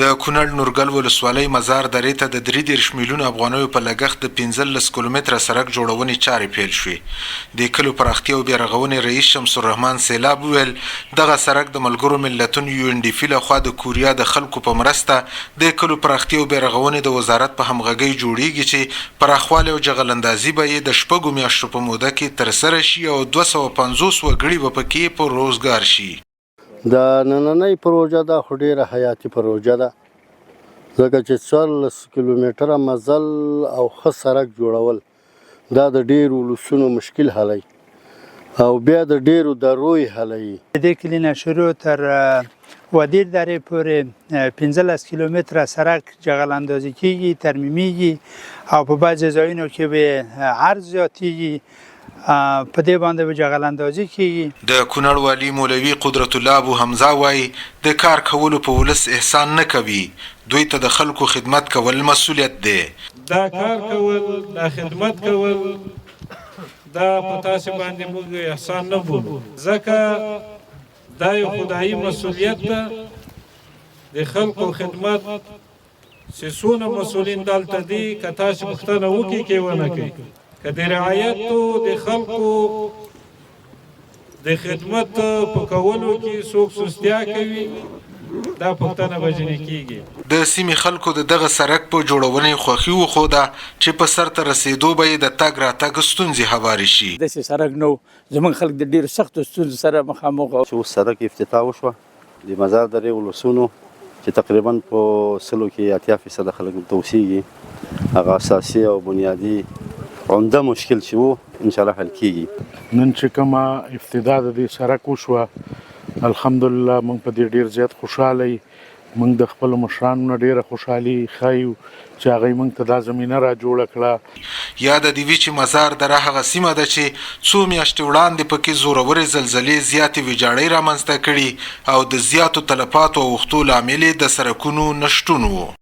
د کونړ نورګل ولسوالۍ مزار درې ته د 33 میلیونه افغانیو په لګښت د 15 کیلومتره سړک جوړونې چارې پیل شوې. د کلو پراختیا او بیارغونې رئیس شمس الرحمن سیلاب ویل دغه سړک د ملګرو ملتونو UNDP لخوا د کوریا د خلکو په مرسته د کلو پراختیا او بیارغونې د وزارت په همغږۍ جوړیږي چې پراخوالی او جغلندازي به یې د شپږو میاشتو په موده کې ترسره شي او 250 وګړي به پکې په روزګار شي. دا نننۍ پروژه دا خو ډیره حیاتي پروژه ده ځکه چې 14 کیلومتره مزل او ښه سړک جوړول دا د ډیرو ولسونو مشکل حلوي او بیا د ډیرو دروي حلوي. د دې کلي نه شروع تر وادي درې پورې 15 کیلومتره سړک جغل اندازي کیږي، ترمیمیږي او په بعضې ځایونو کې به عرض زیاتیږي، په دې باندې به جغل اندازي کیږي. د کونړ والي مولوي قدرت الله ابو حمزه وایي د کار کولو په ولس احسان نه کوي، دوی ته د خلکو خدمت کول مسؤلیت دی. دا کار کول، دا خدمت کول، دا په تاسې باندې موږ احسان نه بولو ځکه دا یو خدایي مسؤلیت ده. د خلکو خدمت چې څونه مسؤلین دلته دي که تاسې پوښتنه وکړئ کې ونه کوي که د رعایتو د خلکو د خدمت په کولو کې څوک سستیا کوي دا پوښتنه به ځینې کیږي. د سیمې خلکو د دغه سړک په جوړونې خوښي وښوده چې په سر ته رسېدو به یې د تګ راتګ ستونزې هوارې شي. داسې سړک نه و، زموږ خلک د ډېرو سختو ستونزو سره مخامخ وو. چې اوس سړک افتتاح وشوه د مزار درې ولسونو چې تقریبا په 100% خلک ته اوسېږي هغه اساسي او بنیادي عمده مشکل چې وو انشاءالله حل کیږي. نن چې کومه ابتدا د دې سړک وشوه الحمدلله موږ په دې ډیر زیات خوشحاله یو. موږ د خپلو مشرانو نه ډیره خوشحالي ښیو چې هغوی موږ ته دا زمینه را جوړه کړه. یاده دې وي چې مزار دره هغه سیمه ده چې څو میاشتې وړاندې پکې زورورې زلزلې زیاتې ویجاړۍ رامنځته کړي او د زیاتو تلفاتو او اوښتو لامل یې د سړکونو نشتون و.